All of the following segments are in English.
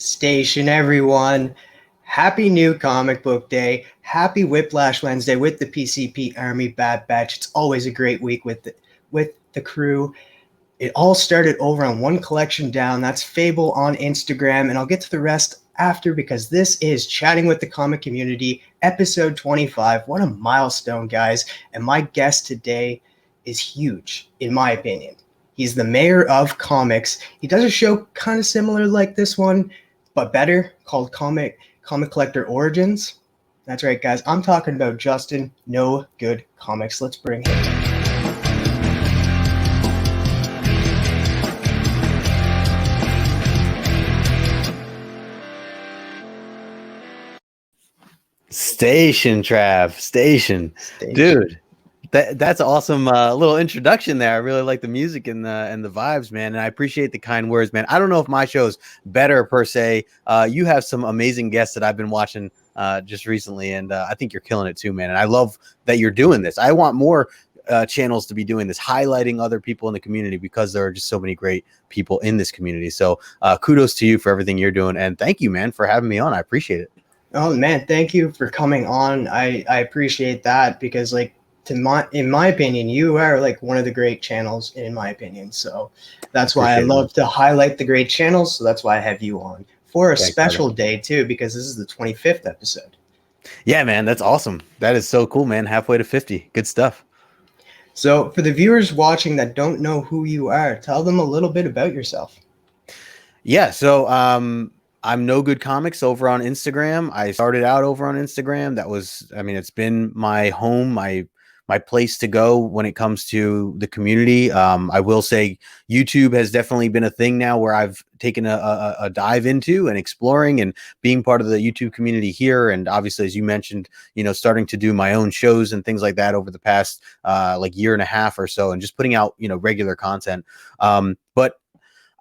Station, everyone. Happy new comic book day. Happy Whiplash Wednesday with the PCP Army Bad Batch. It's always a great week with the crew. It all started over on one collection down. That's Fable on Instagram, and I'll get to the rest after because this is Chatting with the Comic Community, episode 25. What a milestone, guys. And my guest today is huge, in my opinion. He's the mayor of comics. He does a show kind of similar like this one, but better, called Comic Collector Origins. That's right, guys. I'm talking about Justin, No Good Comics. Let's bring him in. Station, Trav. Station. Dude, that's awesome. Little introduction there. I really like the music and the vibes, man. And I appreciate the kind words, man. I don't know if my show's better per se. You have some amazing guests that I've been watching just recently, and I think you're killing it too, man. And I love that you're doing this. I want more channels to be doing this, highlighting other people in the community because there are just so many great people in this community. So kudos to you for everything you're doing, and thank you, man, for having me on. I appreciate it. Oh man, thank you for coming on. I appreciate that because in my opinion, you are like one of the great channels in my opinion. So that's why I love to highlight the great channels. So that's why I have you on for a special day too, because this is the 25th episode. Yeah, man, that's awesome. That is so cool, man. Halfway to 50. Good stuff. So for the viewers watching that don't know who you are, tell them a little bit about yourself. Yeah, so I'm No Good Comics over on Instagram. I started out over on Instagram. That was, I mean, it's been my home, my place to go when it comes to the community. I will say YouTube has definitely been a thing now where I've taken a dive into and exploring and being part of the YouTube community here. And obviously, as you mentioned, starting to do my own shows and things like that over the past like year and a half or so, and just putting out, regular content. But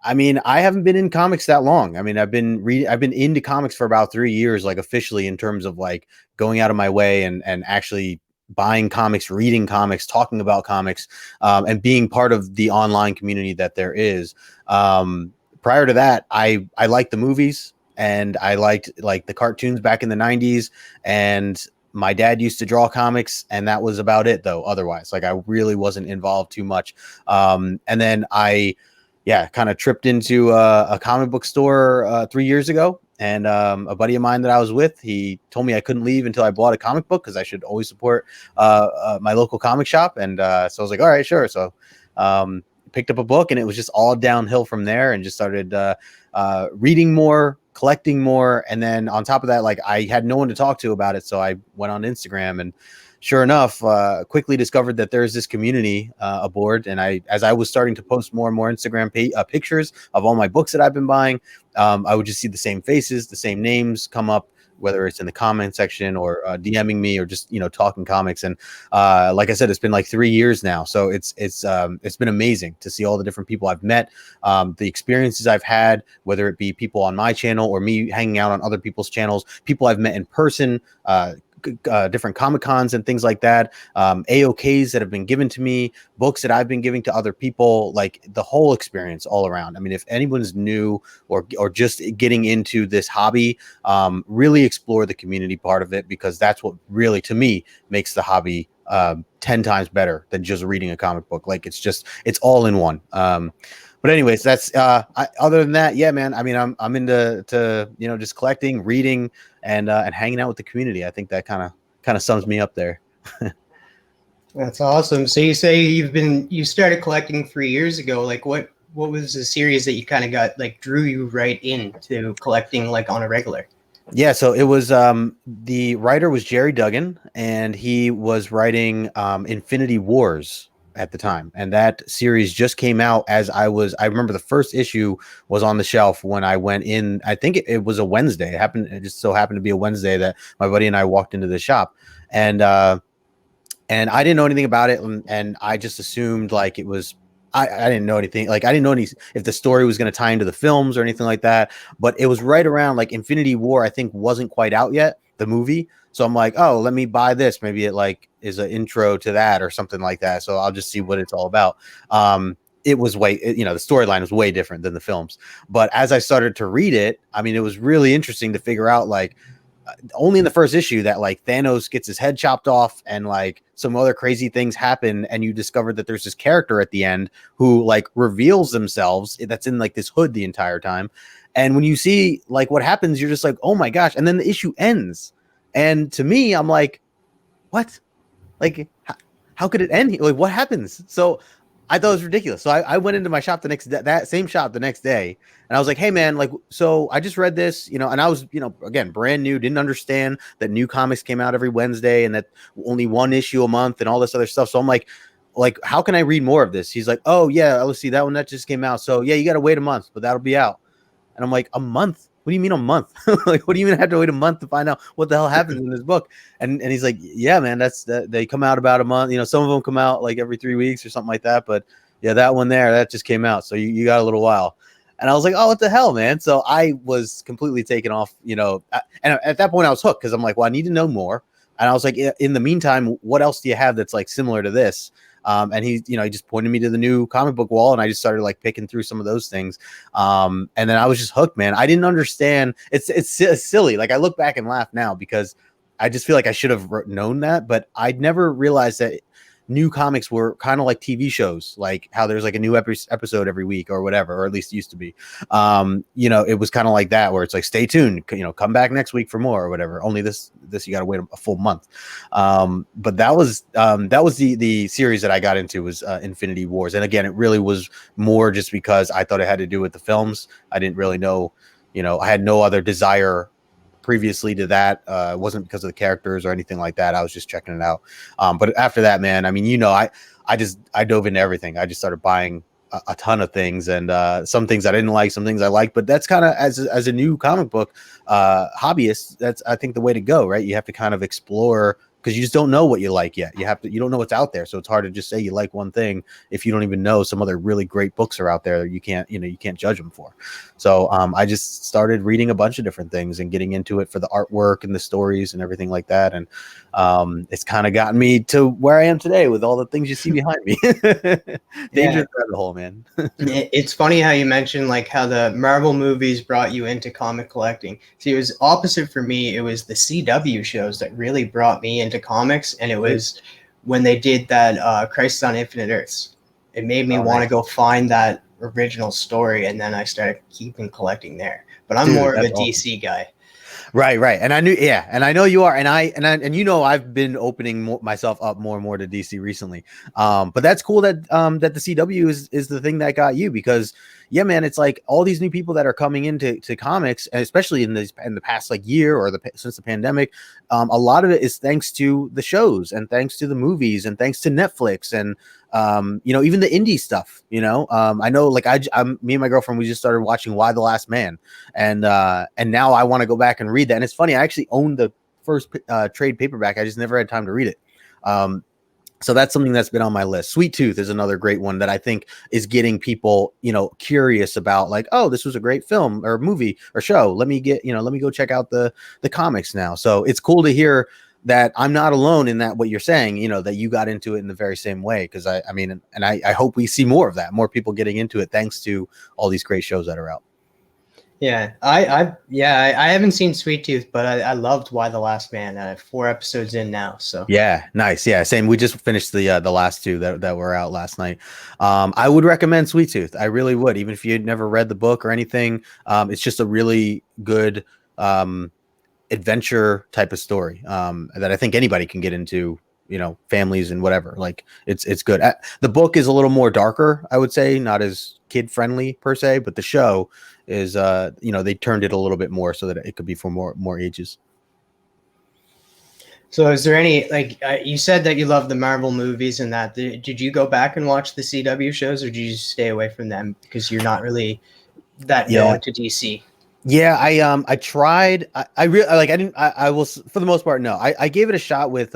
I mean, I haven't been in comics that long. I mean, I've been into comics for about 3 years, like officially in terms of like going out of my way and actually buying comics, reading comics, talking about comics, and being part of the online community that there is. Prior to that, I liked the movies and I liked like the cartoons back in the 90s, and my dad used to draw comics, and that was about it though. Otherwise, like I really wasn't involved too much. And then I kind of tripped into a comic book store 3 years ago. And a buddy of mine that I was with, he told me I couldn't leave until I bought a comic book because I should always support my local comic shop. And so I was like, all right, sure. So picked up a book, and it was just all downhill from there, and just started reading more, collecting more. And then on top of that, like I had no one to talk to about it. So I went on Instagram, and sure enough, quickly discovered that there's this community aboard. And as I was starting to post more and more Instagram pictures of all my books that I've been buying, I would just see the same faces, the same names come up, whether it's in the comment section or DMing me or just, talking comics. And like I said, it's been like 3 years now. So it's been amazing to see all the different people I've met, the experiences I've had, whether it be people on my channel or me hanging out on other people's channels, people I've met in person, different Comic-Cons and things like that, AOKs that have been given to me, books that I've been giving to other people, like the whole experience all around. I mean, if anyone's new or just getting into this hobby, really explore the community part of it, because that's what really, to me, makes the hobby 10 times better than just reading a comic book. Like it's all in one. But anyways, that's other than that, yeah, man. I mean, I'm into just collecting, reading, and hanging out with the community. I think that kind of sums me up there. That's awesome. So you say you started collecting 3 years ago. Like what was the series that you kind of got like drew you right into collecting like on a regular? Yeah, so it was the writer was Jerry Duggan, and he was writing Infinity Wars at the time, and that series just came out I remember the first issue was on the shelf when I went in. I think it was a Wednesday. It just so happened to be a Wednesday that my buddy and I walked into the shop, and I didn't know anything about it, and I just assumed like it was. I didn't know anything. Like I didn't know if the story was going to tie into the films or anything like that. But it was right around like Infinity War, I think, wasn't quite out yet, the movie. So I'm like, oh, let me buy this. Maybe it like is an intro to that or something like that. So I'll just see what it's all about. it was way, the storyline was way different than the films. But as I started to read it, I mean, it was really interesting to figure out, like, only in the first issue that like Thanos gets his head chopped off and like some other crazy things happen, and you discover that there's this character at the end who like reveals themselves that's in like this hood the entire time. And when you see like what happens, you're just like, oh my gosh. And then the issue ends. And to me, I'm like, what? Like, how could it end? Like, what happens? So I thought it was ridiculous. So I went into my shop that same shop the next day, and I was like, hey man, like, so I just read this, and I was, again, brand new, didn't understand that new comics came out every Wednesday and that only one issue a month and all this other stuff. So I'm like, how can I read more of this? He's like, oh yeah, let's see, that one that just came out. So yeah, you got to wait a month, but that'll be out. And I'm like, a month? What do you mean a month? Like, what do you even have to wait a month to find out what the hell happens in this book? And he's like, yeah, man, they come out about a month. Some of them come out like every 3 weeks or something like that. But yeah, that one there, that just came out. So you got a little while. And I was like, oh, what the hell, man? So I was completely taken off, and at that point I was hooked because I'm like, well, I need to know more. And I was like, in the meantime, what else do you have that's like similar to this? And he just pointed me to the new comic book wall, and I just started like picking through some of those things. And then I was just hooked, man. I didn't understand. It's silly. Like, I look back and laugh now because I just feel like I should have known that, but I'd never realized that new comics were kind of like TV shows, like how there's like a new episode every week or whatever, or at least it used to be. It was kind of like that, where it's like, stay tuned, come back next week for more or whatever. Only this you got to wait a full month. But that was the series that I got into, was Infinity Wars. And again, it really was more just because I thought it had to do with the films. I didn't really know, I had no other desire previously to that. It wasn't because of the characters or anything like that. I was just checking it out. But after that, man, I mean, I dove into everything. I just started buying a ton of things, and some things I didn't like, some things I liked. But that's kind of, as a new comic book hobbyist, that's, I think, the way to go, right? You have to kind of explore, because you just don't know what you like yet. You don't know what's out there. So it's hard to just say you like one thing if you don't even know some other really great books are out there that you can't judge them for. So I just started reading a bunch of different things and getting into it for the artwork and the stories and everything like that. And it's kind of gotten me to where I am today with all the things you see behind me. Dangerous rabbit hole, man. It's funny how you mentioned like how the Marvel movies brought you into comic collecting. See, it was opposite for me. It was the CW shows that really brought me into comics, and it was when they did that Crisis on Infinite Earths. It made me want to go find that original story, and then I started keeping collecting there. But I'm more of a DC guy. Right. And I know you are. And I've been opening myself up more and more to DC recently. But that's cool that the CW is the thing that got you, because yeah, man, it's like all these new people that are coming into comics, and especially in the past like year or since the pandemic, a lot of it is thanks to the shows and thanks to the movies and thanks to Netflix and even the indie stuff. I know, like, me and my girlfriend, we just started watching Why the Last Man, and now I want to go back and read that. And it's funny, I actually owned the first trade paperback. I just never had time to read it. So that's something that's been on my list. Sweet Tooth is another great one that I think is getting people, curious about, like, oh, this was a great film or movie or show. Let me go check out the comics now. So it's cool to hear that I'm not alone in that, what you're saying, that you got into it in the very same way. Because I hope we see more of that, more people getting into it thanks to all these great shows that are out. Yeah, I haven't seen Sweet Tooth, but I loved Why the Last Man. 4 episodes in now, so yeah, nice. Yeah, same. We just finished the last 2 that were out last night. I would recommend Sweet Tooth. I really would, even if you had never read the book or anything. It's just a really good adventure type of story that I think anybody can get into. Families and whatever. Like, it's good. The book is a little more darker, I would say, not as kid friendly per se, but the show is they turned it a little bit more so that it could be for more ages. So is there any, like, you said that you love the Marvel movies and that, did you go back and watch the CW shows, or did you just stay away from them because you're not really that into DC? Yeah, I tried. I was, for the most part, no. I gave it a shot with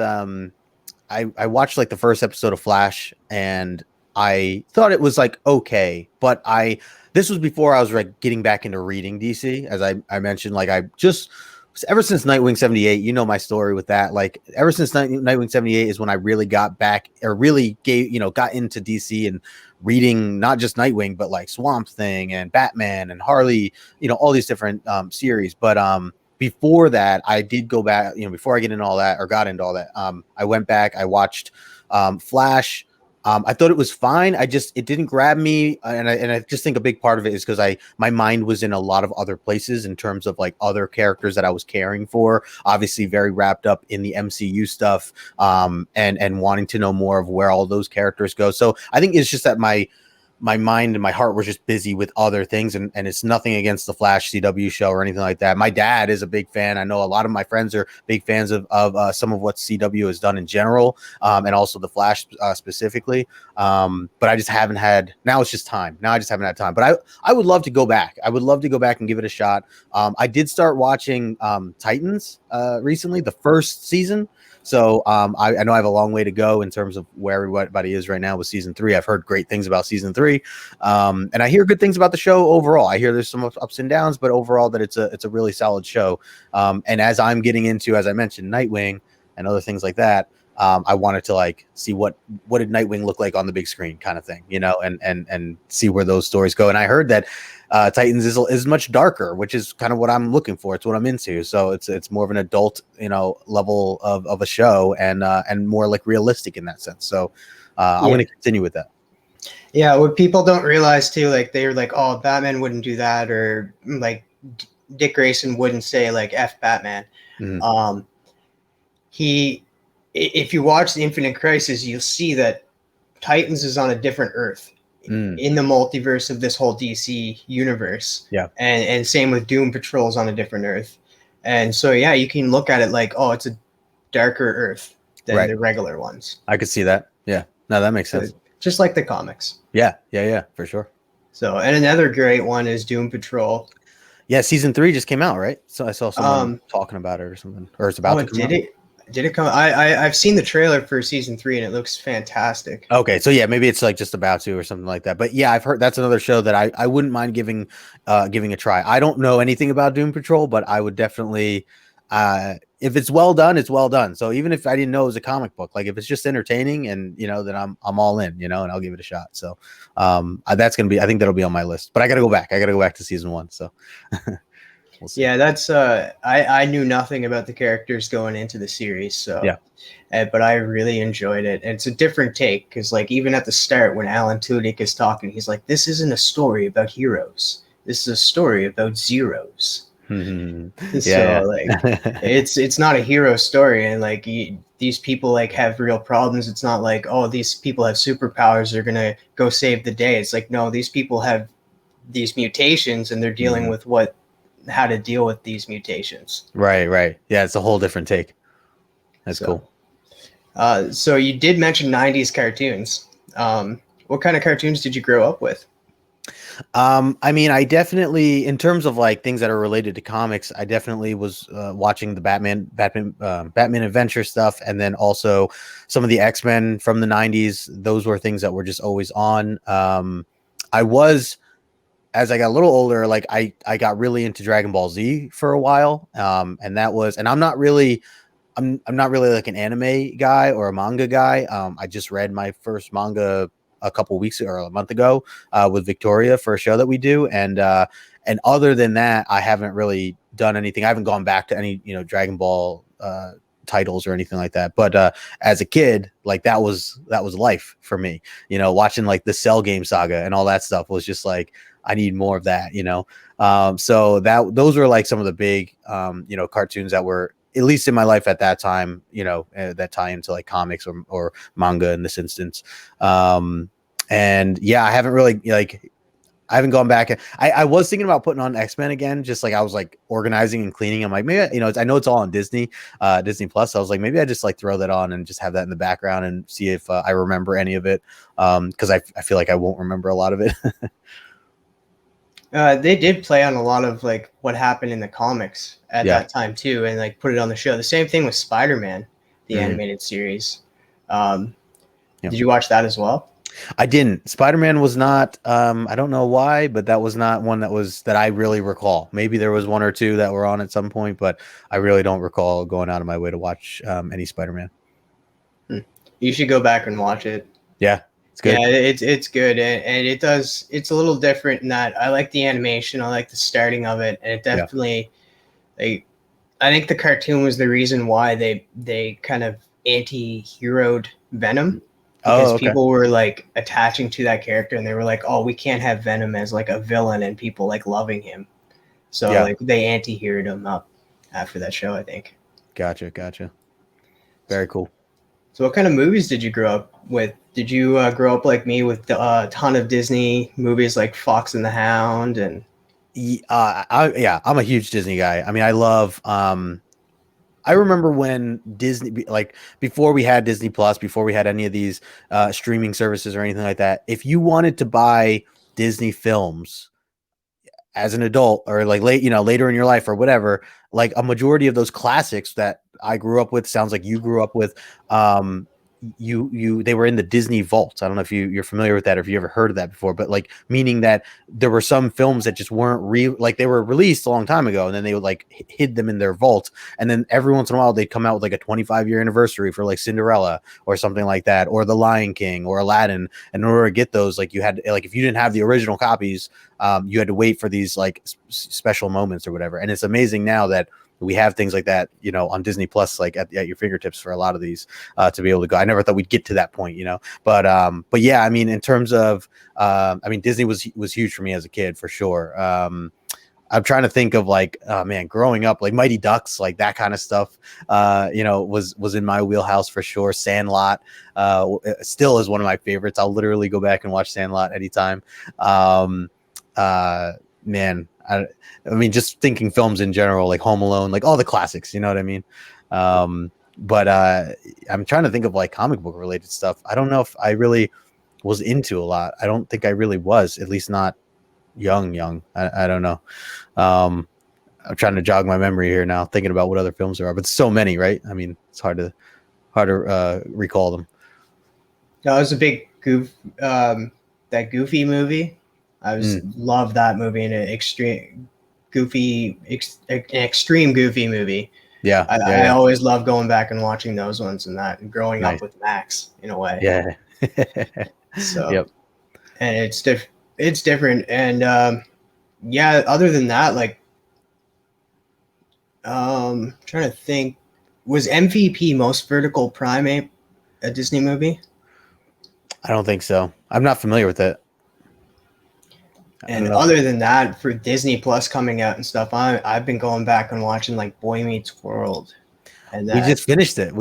I watched like the first episode of Flash, and I thought it was like okay, but this was before I was like getting back into reading DC, as I mentioned. Like, I just, ever since Nightwing 78, my story with that. Like, ever since Nightwing 78 is when I really got back, or really got into DC and reading not just Nightwing, but like Swamp Thing and Batman and Harley, all these different series. But before that, I did go back, before I get into all that or got into all that, I went back, I watched Flash. I thought it was fine. It didn't grab me, and I just think a big part of it is because my mind was in a lot of other places in terms of like other characters that I was caring for. Obviously, very wrapped up in the MCU stuff, and wanting to know more of where all those characters go. So I think it's just that my mind and my heart were just busy with other things, and it's nothing against the Flash CW show or anything like that. My dad is a big fan. I know a lot of my friends are big fans of some of what CW has done in general, and also the Flash specifically. But I just haven't had. Now it's just time. Now I just haven't had time. But I would love to go back. I would love to go back and give it a shot. I did start watching Titans recently, the first season. So I know I have a long way to go in terms of where everybody is right now with season 3. I've heard great things about season 3, and I hear good things about the show overall. I hear there's some ups and downs, but overall that it's a really solid show. And as I'm getting into, as I mentioned, Nightwing and other things like that, I wanted to like see what did Nightwing look like on the big screen, kind of thing, and see where those stories go. And I heard that Titans is much darker, which is kind of what I'm looking for. It's what I'm into. So it's more of an adult, level of a show, and more like realistic in that sense. So I'm going to continue with that. Yeah, what people don't realize too, like they're like, oh, Batman wouldn't do that, or like Dick Grayson wouldn't say like F Batman. Mm-hmm. If you watch the Infinite Crisis, you'll see that Titans is on a different Earth in the multiverse of this whole DC universe. Yeah. And same with Doom Patrol's on a different Earth. And so, yeah, you can look at it like, oh, it's a darker Earth than the regular ones. I could see that. Yeah. No, that makes sense. Just like the comics. Yeah, for sure. So, and another great one is Doom Patrol. Yeah, season 3 just came out, right? So I saw someone talking about it or something, or it's about to come out. Did it come? I've seen the trailer for season 3 and it looks fantastic. Okay, so yeah, maybe it's like just about to or something like that. But yeah, I've heard that's another show that I wouldn't mind giving a try. I don't know anything about Doom Patrol, but I would definitely, if it's well done, it's well done. So even if I didn't know it was a comic book, like if it's just entertaining and then I'm all in, and I'll give it a shot. So that's gonna be, I think that'll be on my list. But I gotta go back. To season 1. So. We'll see. Yeah, that's I knew nothing about the characters going into the series, so yeah, but I really enjoyed it. And it's a different take because, like, even at the start when Alan Tudyk is talking, he's like, "This isn't a story about heroes. This is a story about zeros." Mm-hmm. So like, it's not a hero story, and like these people like have real problems. It's not like, oh, these people have superpowers, they're gonna go save the day. It's like, no, these people have these mutations and they're dealing with how to deal with these mutations. Right. Yeah, it's a whole different take. That's cool. So you did mention 90s cartoons. What kind of cartoons did you grow up with? I mean, I definitely, in terms of like things that are related to comics, I definitely was watching the Batman Adventure stuff, and then also some of the X-Men from the 90s. Those were things that were just always on. I was, as I got a little older, like I got really into Dragon Ball Z for a while. And that was, and I'm not really like an anime guy or a manga guy. I just read my first manga a couple weeks or a month ago with Victoria for a show that we do. And other than that, I haven't really done anything. I haven't gone back to any, Dragon Ball titles or anything like that. But as a kid, like that was life for me, watching like the Cell game saga and all that stuff was just like, I need more of that, so those were like some of the big, cartoons that were, at least in my life at that time, that tie into like comics or manga in this instance. And yeah, I haven't really I haven't gone back. I was thinking about putting on X-Men again, just like I was like organizing and cleaning. I'm like, maybe, I know it's all on Disney Plus. So I was like, maybe I just like throw that on and just have that in the background and see if I remember any of it. Cause I feel like I won't remember a lot of it. They did play on a lot of like what happened in the comics at that time too, and like put it on the show. The same thing with Spider-Man, the animated series. Did you watch that as well? I didn't. Spider-Man was not. I don't know why, but that was not one that I really recall. Maybe there was one or two that were on at some point, but I really don't recall going out of my way to watch any Spider-Man. You should go back and watch it. Yeah. It's good. Yeah, it's good, and it's a little different in that I like the animation, I like the starting of it, and it Yeah. definitely like I think the cartoon was the reason why they kind of anti-heroed Venom, because Oh, okay. people were like attaching to that character and they were like, oh, we can't have Venom as like a villain and people like loving him, so Yeah. like they anti-heroed him up after that show, I think. Gotcha. Very cool. So what kind of movies did you grow up with? Did you grow up like me with a ton of Disney movies like Fox and the Hound and Yeah, I'm a huge Disney guy. I mean, I love. I remember when Disney, like before we had Disney Plus, before we had any of these streaming services or anything like that. If you wanted to buy Disney films as an adult or like later in your life or whatever, like a majority of those classics that I grew up with, sounds like you grew up with, um they were in the Disney vaults. I don't know if you're familiar with that or if you ever heard of that before, but like meaning that there were some films that just weren't real, like they were released a long time ago and then they would like hid them in their vault, and then every once in a while they'd come out with like a 25-year anniversary for like Cinderella or something like that, or The Lion King or Aladdin. And in order to get those, like you had, like if you didn't have the original copies, you had to wait for these like special moments or whatever. And it's amazing now that we have things like that, on Disney Plus, like at your fingertips for a lot of these, to be able to go. I never thought we'd get to that point, but yeah, I mean, in terms of, I mean, Disney was huge for me as a kid for sure. I'm trying to think of like, oh man, growing up, like Mighty Ducks, like that kind of stuff, was in my wheelhouse for sure. Sandlot, still is one of my favorites. I'll literally go back and watch Sandlot anytime. Man, I mean, just thinking films in general, like Home Alone, like all the classics, you know what I mean? But I'm trying to think of like comic book related stuff. I don't know if I really was into a lot. I don't think I really was, at least not young. I don't know. I'm trying to jog my memory here now, thinking about what other films there are, but so many, right? I mean, it's hard to recall them. no, I was a big that Goofy movie. Love that movie, an extreme Goofy movie. Yeah, I always love going back and watching those ones and that, and growing nice. up with Max in a way. Yeah. So, yep. and it's different. And yeah, other than that, like, trying to think, was MVP Most Vertical Primate a Disney movie? I don't think so. I'm not familiar with it. And other than that, for Disney Plus coming out and stuff, I've been going back and watching like Boy Meets World. And we just finished it.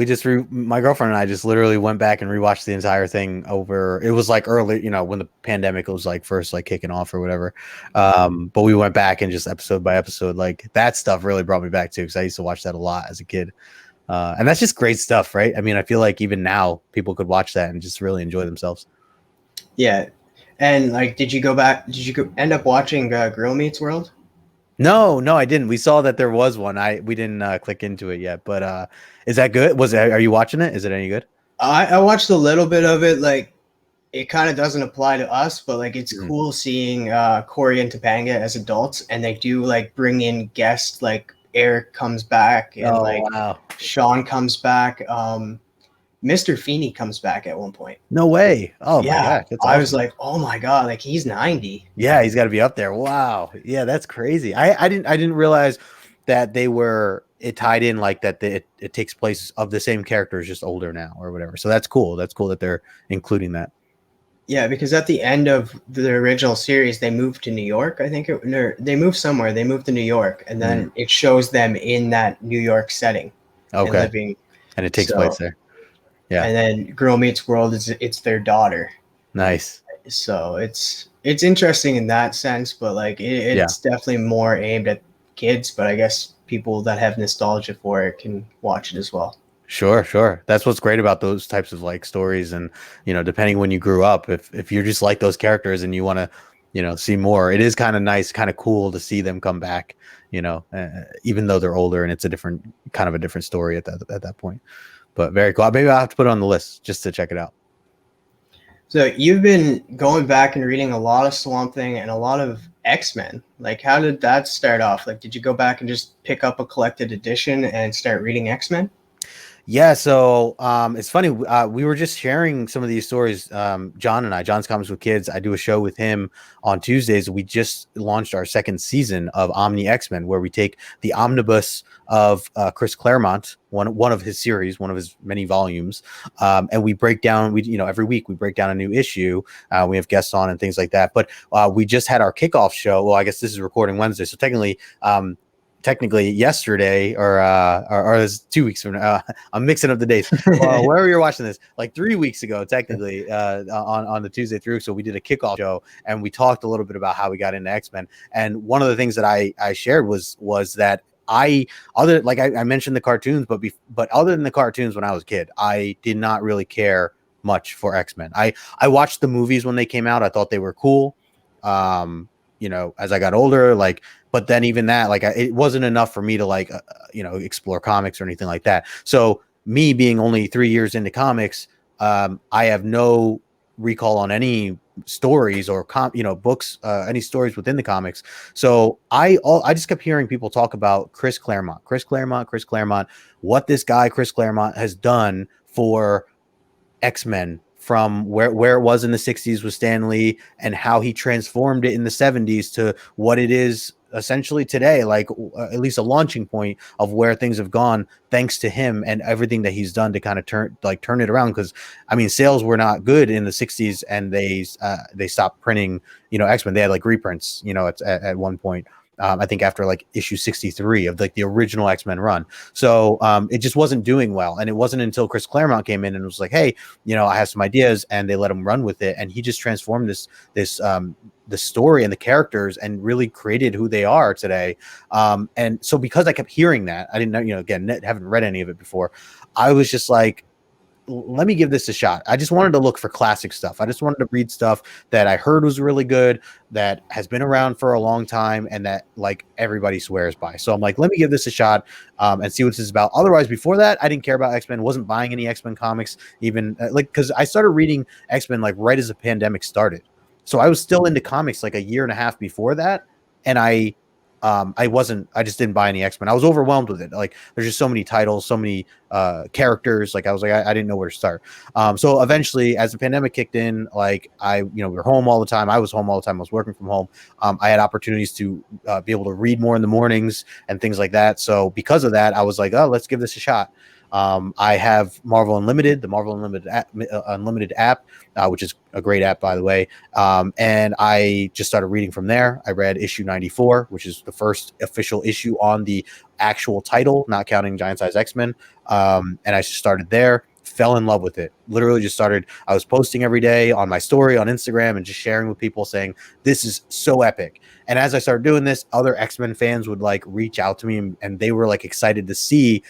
My girlfriend and I just literally went back and rewatched the entire thing over. It was like early, when the pandemic was like first like kicking off or whatever. But we went back and just episode by episode, like that stuff really brought me back too, because I used to watch that a lot as a kid. And that's just great stuff, right? I mean, I feel like even now people could watch that and just really enjoy themselves. Yeah. And like, did you end up watching Girl Meets World? No, I didn't. We saw that there was one. We didn't click into it yet, but is that good? Are you watching it? Is it any good? I watched a little bit of it. Like, it kind of doesn't apply to us, but like it's cool seeing Corey and Topanga as adults, and they do like bring in guests, like Eric comes back and wow. Sean comes back. Mr. Feeney comes back at one point. No way. Oh yeah, my gosh. That's I awesome. was like, oh my God, like he's 90. Yeah, he's got to be up there. Wow. Yeah, that's crazy. I didn't realize that it tied in like that. It takes place of the same characters, just older now or whatever. So that's cool. That's cool that they're including that. Yeah, because at the end of the original series, they moved to New York. I think they moved somewhere. They moved to New York, and then it shows them in that New York setting. Okay. And it takes place there. Yeah. And then Girl Meets World it's their daughter. Nice. So it's interesting in that sense, but like it's definitely more aimed at kids. But I guess people that have nostalgia for it can watch it as well. Sure. That's what's great about those types of like stories, and depending when you grew up, if you're just like those characters and you want to see more, it is kind of nice, kind of cool to see them come back, even though they're older and it's a different story at that point. But very cool. Maybe I'll have to put it on the list just to check it out. So you've been going back and reading a lot of Swamp Thing and a lot of X-Men. Like, how did that start off? Like, did you go back and just pick up a collected edition and start reading X-Men? Yeah, so it's funny. We were just sharing some of these stories. John and I, John's Comics with Kids. I do a show with him on Tuesdays. We just launched our second season of Omni X-Men, where we take the omnibus of Chris Claremont, one of his series, one of his many volumes, and we break down. Every week we break down a new issue. We have guests on and things like that. But we just had our kickoff show. Well, I guess this is recording Wednesday, so technically yesterday or it was 2 weeks from now. I'm mixing up the dates. Wherever you're watching this, like 3 weeks ago, technically, on the Tuesday through. So we did a kickoff show and we talked a little bit about how we got into X-Men. And one of the things that I shared was that I mentioned the cartoons, but other than the cartoons when I was a kid, I did not really care much for X-Men. I watched the movies when they came out. I thought they were cool. As I got older, but then even that, it wasn't enough for me to explore comics or anything like that. So me being only 3 years into comics, I have no recall on any stories or books, any stories within the comics. So I just kept hearing people talk about Chris Claremont, what this guy Chris Claremont has done for X-Men, from where it was in the 60s with Stan Lee and how he transformed it in the 70s to what it is essentially today, at least a launching point of where things have gone thanks to him and everything that he's done to kind of turn it around. Because I mean, sales were not good in the 60s and they stopped printing X-Men. They had reprints at one point. I think after issue 63 of the original X-Men run. So it just wasn't doing well. And it wasn't until Chris Claremont came in and was like, hey, I have some ideas, and they let him run with it. And he just transformed the story and the characters and really created who they are today. And so because I kept hearing that, I didn't know, again, haven't read any of it before. I was just like, let me give this a shot. I just wanted to look for classic stuff. I just wanted to read stuff that I heard was really good, that has been around for a long time, and that everybody swears by. So I'm like, let me give this a shot and see what this is about. Otherwise, before that, I didn't care about X-Men. Wasn't buying any X-Men comics, even because I started reading X-Men right as the pandemic started. So I was still into comics a year and a half before that, and I just didn't buy any X-Men. I was overwhelmed with it. There's just so many titles, so many characters. I was I didn't know where to start. So eventually, as the pandemic kicked in, we were home all the time. I was home all the time. I was working from home. I had opportunities to be able to read more in the mornings and things like that. So because of that, I was like, oh, let's give this a shot. I have Marvel Unlimited, the Marvel Unlimited app, which is a great app, by the way. And I just started reading from there. I read issue 94, which is the first official issue on the actual title, not counting Giant Size X-Men. And I just started there, fell in love with it. Literally just started. I was posting every day on my story on Instagram and just sharing with people saying, this is so epic. And as I started doing this, other X-Men fans would reach out to me, and they were excited to see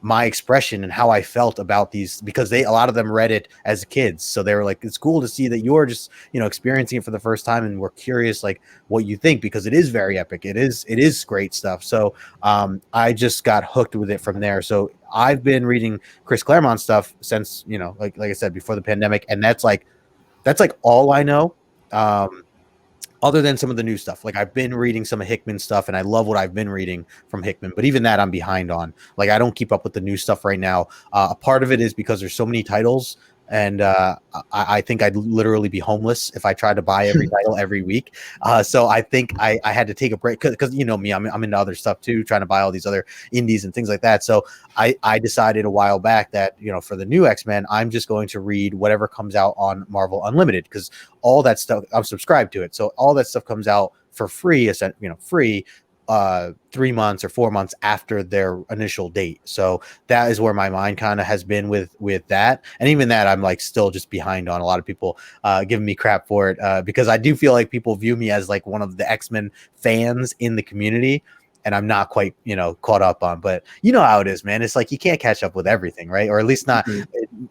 my expression and how I felt about these, because a lot of them read it as kids. So they were like, it's cool to see that you're just, experiencing it for the first time. And we're curious, what you think, because it is very epic. It is great stuff. So I just got hooked with it from there. So I've been reading Chris Claremont stuff since, like I said, before the pandemic. And that's all I know. Other than some of the new stuff. I've been reading some of Hickman's stuff, and I love what I've been reading from Hickman, but even that I'm behind on. I don't keep up with the new stuff right now. A part of it is because there's so many titles, and I think I'd literally be homeless if I tried to buy every title every week. So I think I had to take a break, because me, I'm into other stuff too, trying to buy all these other indies and things like that. So I decided a while back that, for the new X-Men, I'm just going to read whatever comes out on Marvel Unlimited, because all that stuff, I'm subscribed to it. So all that stuff comes out for free, free 3 months or 4 months after their initial date. So that is where my mind kind of has been with that. And even that, I'm still just behind on. A lot of people giving me crap for it, because I do feel like people view me as one of the X-Men fans in the community, and I'm not quite, caught up on. But you know how it is, man. It's you can't catch up with everything, right? Or at least not.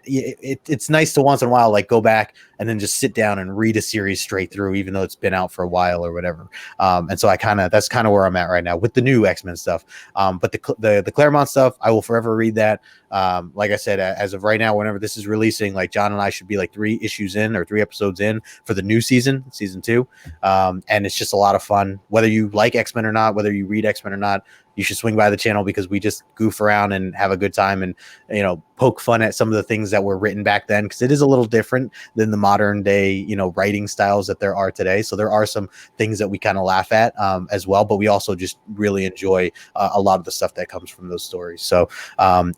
It's nice to once in a while go back and then just sit down and read a series straight through, even though it's been out for a while or whatever. And so that's kind of where I'm at right now with the new X-Men stuff. But the Claremont stuff, I will forever read that. Like I said, as of right now, whenever this is releasing, John and I should be 3 issues in, or 3 episodes in for the new season 2. And it's just a lot of fun, whether you like X-Men or not, whether you read X-Men X-Men or not, you should swing by the channel because we just goof around and have a good time and, you know, poke fun at some of the things that were written back then, because it is a little different than the modern day, you know, writing styles that there are today. So there are some things that we kind of laugh at as well, but we also just really enjoy a lot of the stuff that comes from those stories. So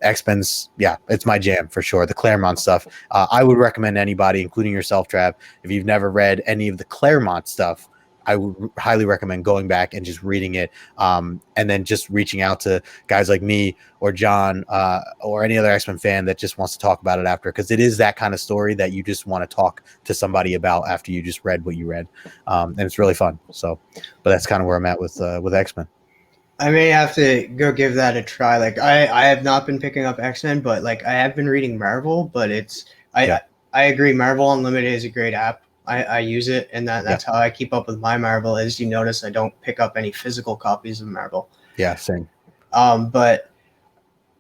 X-Men's, yeah, it's my jam for sure. The Claremont stuff, I would recommend anybody, including yourself, Trav, if you've never read any of the Claremont stuff, I would highly recommend going back and just reading it, and then just reaching out to guys like me or John or any other X-Men fan that just wants to talk about it after, because it is that kind of story that you just want to talk to somebody about after you just read what you read, and it's really fun. So, but that's kind of where I'm at with X-Men. I may have to go give that a try. Like I have not been picking up X-Men, but like I have been reading Marvel, but I agree. Marvel Unlimited is a great app. I use it, and that's how I keep up with my Marvel. As you notice, I don't pick up any physical copies of Marvel. Yeah, same. But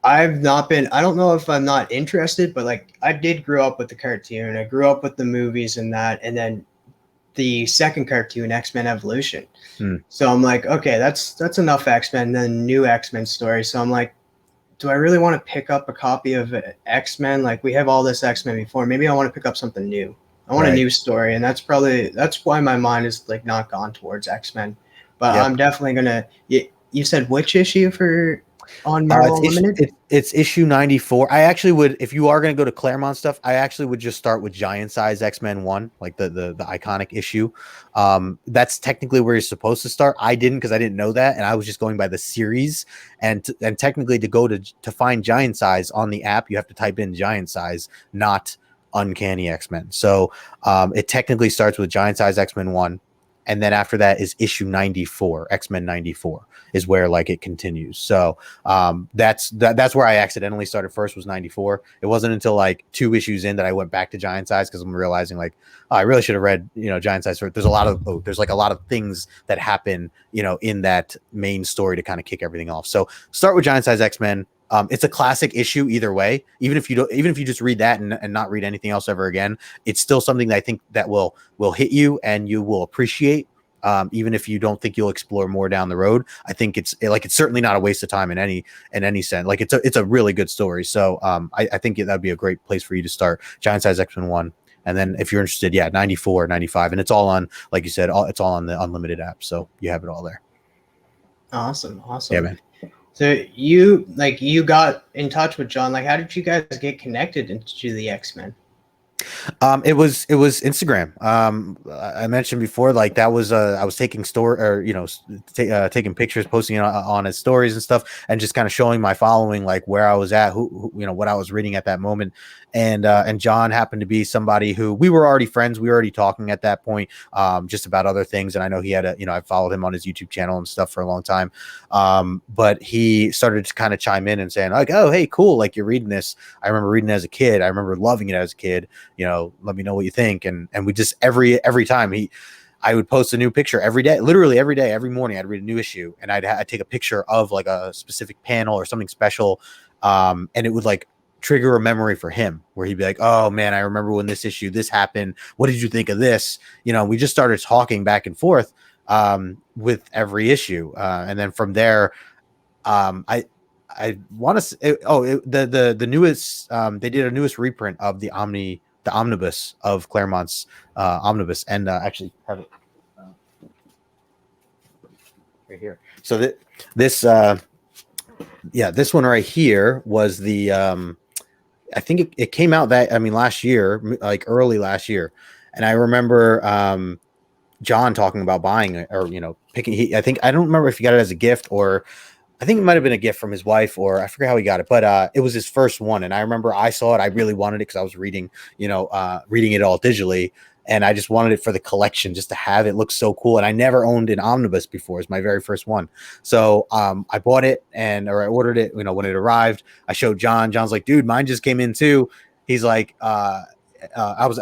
I've not been. I don't know if I'm not interested, but like I did grow up with the cartoon. I grew up with the movies and that, and then the second cartoon, X-Men Evolution. So I'm like, okay, that's enough X-Men. Then new X-Men story. So I'm like, do I really want to pick up a copy of X-Men? Like we have all this X-Men before. Maybe I want to pick up something new. I want a new story, and that's why my mind is like not gone towards X-Men. But I'm definitely gonna. You said which issue on Marvel Unlimited? It's issue 94. I actually would, if you are going to go to Claremont stuff, I actually would just start with Giant Size X-Men 1, like the iconic issue. That's technically where you're supposed to start. I didn't, because I didn't know that, and I was just going by the series. And technically, to go to find Giant Size on the app, you have to type in Giant Size, not Uncanny X-Men. So it technically starts with Giant Size X-Men 1, and then after that is issue 94, X-Men 94 is where like it continues. So that's where I accidentally started first, was 94. It wasn't until like 2 issues in that I went back to Giant Size, because I'm realizing like, oh, I really should have read, you know, Giant Size. There's a lot of things that happen, you know, in that main story to kind of kick everything off. So start with Giant Size X-Men. It's a classic issue either way. Even if you just read that and not read anything else ever again, it's still something that I think that will hit you and you will appreciate. Even if you don't think you'll explore more down the road, I think it's certainly not a waste of time in any sense. Like it's a really good story. So I think that'd be a great place for you to start. Giant Size X-Men 1. And then if you're interested, 94, 95. And it's all on, like you said, it's all on the Unlimited app. So you have it all there. Awesome. Yeah, man. So you got in touch with John. Like, how did you guys get connected into the X-Men? It was Instagram. I mentioned before, like that was I was taking taking pictures, posting it on his stories and stuff, and just kind of showing my following, like where I was at, who what I was reading at that moment. And John happened to be somebody who we were already friends. We were already talking at that point, just about other things. And I know he had I followed him on his YouTube channel and stuff for a long time. But he started to kind of chime in and saying like, oh, hey, cool. Like you're reading this. I remember reading it as a kid. I remember loving it as a kid. Let me know what you think. And we just every time I would post a new picture every day, literally every day, every morning. I'd read a new issue and I'd take a picture of like a specific panel or something special. And it would like trigger a memory for him where he'd be like, oh man, I remember when this happened. What did you think of this? We just started talking back and forth with every issue. And then from there, I want to say, the newest, they did a newest reprint of the omnibus of Claremont's omnibus, and actually have it right here. So this one right here was the I think it came out last year, like early last year, and I remember John talking about buying it or picking. I don't remember if he got it as a gift or. I think it might have been a gift from his wife, or I forget how he got it, but it was his first one. And I remember I saw it. I really wanted it because I was reading it all digitally. And I just wanted it for the collection, just to have it. It looks so cool. And I never owned an omnibus before. It's my very first one. So I bought it I ordered it, when it arrived. I showed John. John's like, dude, mine just came in too. He's like, I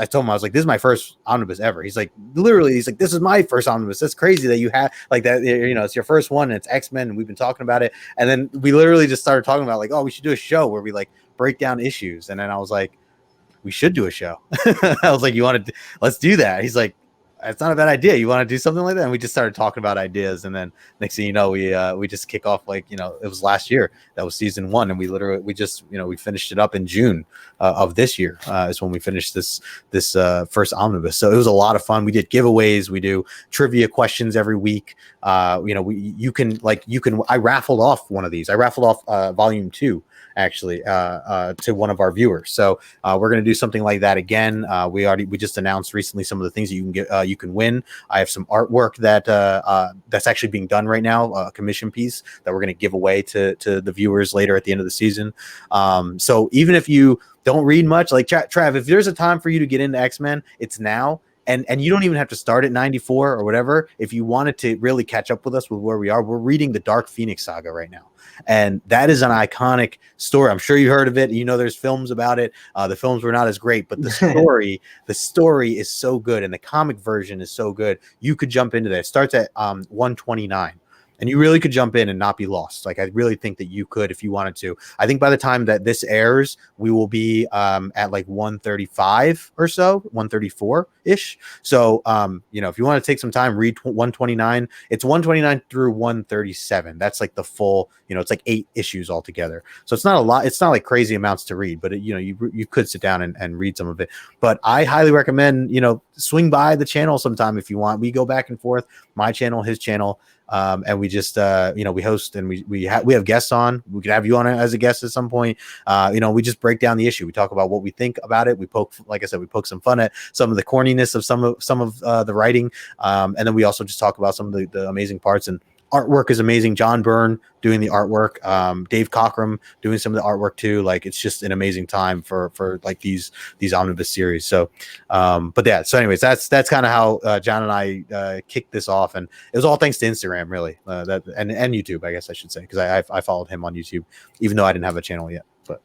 told him, I was like, this is my first omnibus ever. He's like, this is my first omnibus. That's crazy that you have like that, it's your first one and it's X-Men and we've been talking about it. And then we literally just started talking about like, oh, we should do a show where we like break down issues. And then I was like, we should do a show. I was like, let's do that. He's like, it's not a bad idea. You want to do something like that? And we just started talking about ideas, and then next thing you know, we just kick off, like, you know, it was last year. That was season 1, and we just, you know, we finished it up in June of this year. Is when we finished this first omnibus. So it was a lot of fun. We did giveaways. We do trivia questions every week. You know, I raffled off one of these. I raffled off volume 2 actually to one of our viewers. So we're going to do something like that again. We just announced recently some of the things that you can get, you can win. I have some artwork that's actually being done right now, a commission piece that we're going to give away to the viewers later at the end of the season. So even if you don't read much, like Trav, if there's a time for you to get into X-Men, it's now. And you don't even have to start at 94 or whatever. If you wanted to really catch up with us with where we are, we're reading the Dark Phoenix saga right now. And that is an iconic story. I'm sure you heard of it. You know, there's films about it. The films were not as great, but the story is so good. And the comic version is so good. You could jump into that. It starts at 129. And you really could jump in and not be lost. Like, I really think that you could if you wanted to. I think by the time that this airs, we will be at like 135 or so, 134-ish. So, you know, if you want to take some time, read 129. It's 129 through 137. That's like the full, you know, it's like 8 issues altogether. So it's not a lot. It's not like crazy amounts to read, but you know, you could sit down and read some of it. But I highly recommend, you know, swing by the channel sometime if you want. We go back and forth, my channel, his channel. And we just, you know, we host and we have guests on. We could have you on as a guest at some point. You know, we just break down the issue. We talk about what we think about it. We poke, like I said, we poke some fun at some of the corniness of some of the writing. And then we also just talk about some of the amazing parts, and artwork is amazing. John Byrne doing the artwork, Dave Cockrum doing some of the artwork too. Like, it's just an amazing time for like these omnibus series. So, but yeah. So, anyways, that's kind of how John and I kicked this off, and it was all thanks to Instagram, really, and YouTube, I guess I should say, because I followed him on YouTube, even though I didn't have a channel yet. But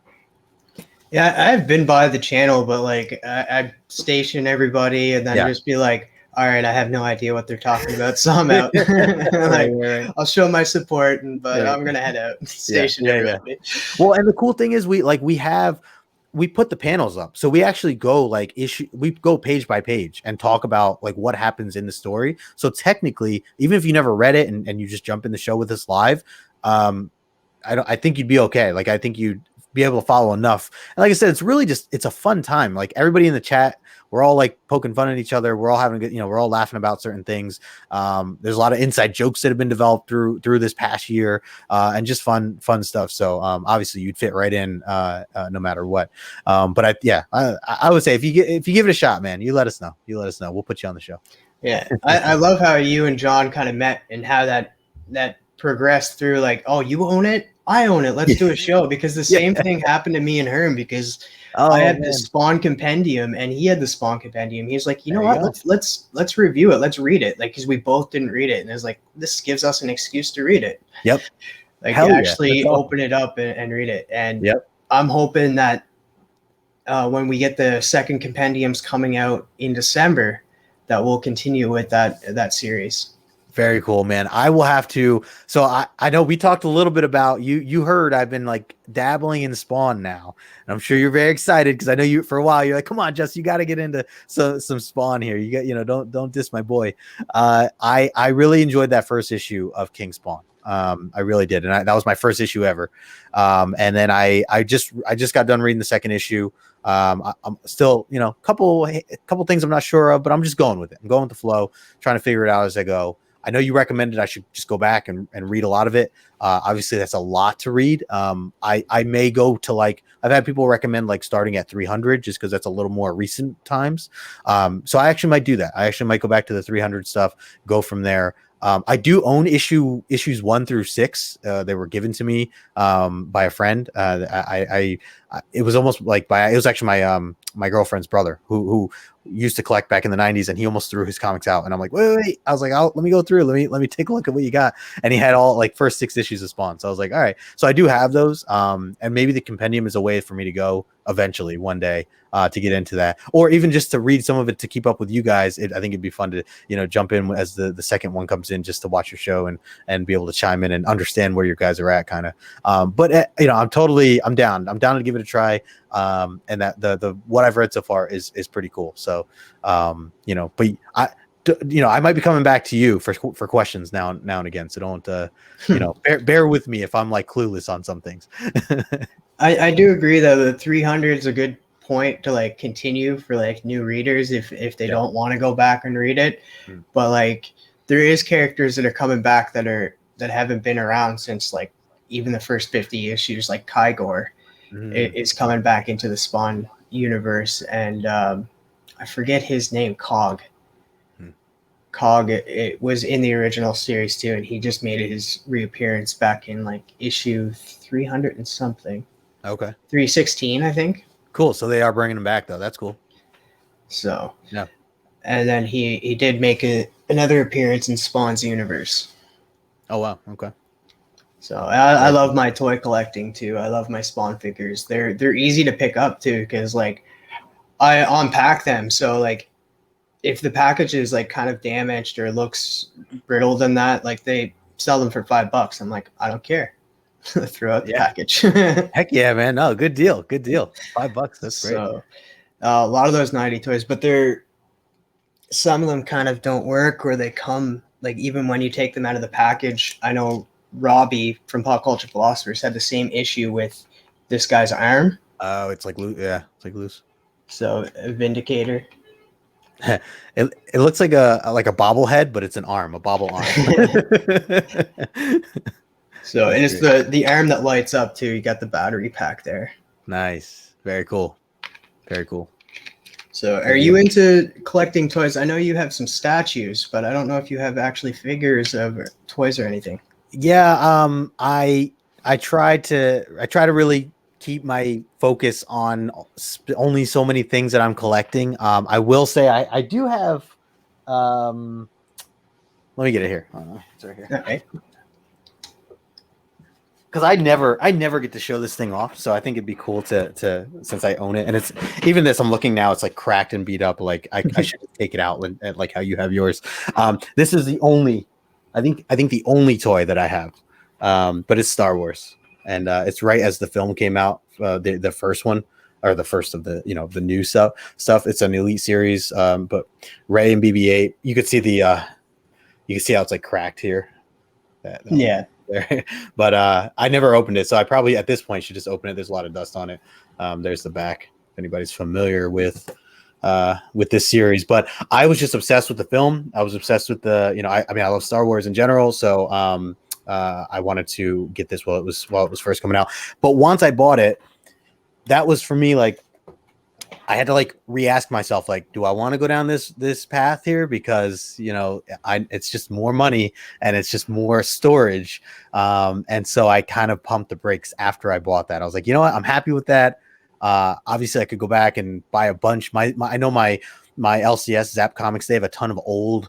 yeah, I've been by the channel, but like I'd station everybody and then just be like, all right, I have no idea what they're talking about, so I'm out. Like, right. I'll show my support, but I'm gonna head out. Station everybody. Well, and the cool thing is we put the panels up, so we actually go we go page by page and talk about like what happens in the story. So technically, even if you never read it and you just jump in the show with us live, I think you'd be okay. Like, I think you'd be able to follow enough. And like I said, it's really it's a fun time. Like, everybody in the chat, we're all like poking fun at each other. We're all having a good, you know, we're all laughing about certain things. There's a lot of inside jokes that have been developed through this past year, and just fun stuff. So obviously you'd fit right in no matter what. But I would say if you give it a shot, man, you let us know. We'll put you on the show. Yeah, I love how you and John kind of met and how that progressed through. Like, oh, you own it, I own it. Let's do a show, because the same thing happened to me and Herm, because I had the Spawn compendium and he had the Spawn compendium. He was like, you know what? Let's review it. Let's read it. Like, because we both didn't read it, and it was like, this gives us an excuse to read it. Yep. Like, actually open it up and read it. And I'm hoping that when we get the second compendiums coming out in December, that we'll continue with that series. Very cool, man. I will have to. So I know we talked a little bit about you heard I've been like dabbling in Spawn now, and I'm sure you're very excited, because I know you for a while you're like, come on, Jess, you got to get into some Spawn here. You got, you know, don't diss my boy. I really enjoyed that first issue of King Spawn. I really did, and that was my first issue ever. And then I just got done reading the second issue. I'm still, you know, couple things I'm not sure of, but I'm just going with it. I'm going with the flow, trying to figure it out as I go. I know you recommended I should just go back and read a lot of it. Obviously that's a lot to read. I may go to, like, I've had people recommend like starting at 300, just because that's a little more recent times. So I actually might do that. I actually might go back to the 300 stuff, go from there. I do own issues 1 through 6. They were given to me by a friend. It was almost like it was actually my girlfriend's brother who used to collect back in the 90s, and he almost threw his comics out. And I'm like, wait. I was like, let me go through. Let me take a look at what you got. And he had all like first 6 issues of Spawn. So I was like, all right. So I do have those. And maybe the compendium is a way for me to go eventually one day to get into that, or even just to read some of it to keep up with you guys. I think it'd be fun to, you know, jump in as the second one comes in, just to watch your show and be able to chime in and understand where your guys are at, kind of. But you know, I'm down to give it a try. And that the what I've read so far is pretty cool. So you know, but I might be coming back to you for questions now and again. So don't, bear with me if I'm like clueless on some things. I do agree though, the 300 is a good point to like continue for like new readers if they don't want to go back and read it. But like there is characters that are coming back that haven't been around since like even the first 50 issues, like Kygor is coming back into the Spawn universe, and I forget his name. Cog it was in the original series too, and he just made his reappearance back in like issue 300 and something. Okay. 316, I think. Cool. So they are bringing him back though. That's cool. So yeah. And then he did make another appearance in Spawn's universe. Oh wow. Okay. So I love my toy collecting too. I love my Spawn figures. They're easy to pick up too, because like I unpack them. So like if the package is like kind of damaged or looks brittle than that, like they sell them for $5. I'm like, I don't care. Throw out the package. Heck yeah, man. No, good deal. Good deal. $5. That's great. So a lot of those 90 toys, but some of them kind of don't work, or they come like even when you take them out of the package. I know Robbie from Pop Culture Philosophers had the same issue with this guy's arm. Oh, it's like loose. Yeah, it's like loose. So a Vindicator. It looks like a bobblehead, but it's an arm, a bobble arm. So and it's the arm that lights up too. You got the battery pack there. Nice. Very cool. Very cool. So are you into collecting toys? I know you have some statues, but I don't know if you have actually figures of toys or anything. Yeah, I try to really keep my focus on only so many things that I'm collecting. I will say I do have let me get it here. It's right here. Okay. Because I never get to show this thing off, so I think it'd be cool to since I own it, and it's even this. I'm looking now; it's like cracked and beat up. Like I should take it out like how you have yours. This is the only, I think the only toy that I have, but it's Star Wars, and it's right as the film came out, the first one or the first of the the new stuff. It's an Elite series, but Rey and BB-8. You could see you can see how it's like cracked here. Yeah. There. But I never opened it, so I probably at this point should just open it. There's a lot of dust on it. There's the back if anybody's familiar with this series. But I was just obsessed with the film. I was obsessed with the I love Star Wars in general, so I wanted to get this while it was first coming out. But once I bought it, that was for me like I had to like re-ask myself, like, do I want to go down this path here? Because it's just more money and it's just more storage. And so I kind of pumped the brakes after I bought that. I was like, you know what? I'm happy with that. Obviously I could go back and buy a bunch. I know my LCS Zap Comics, they have a ton of old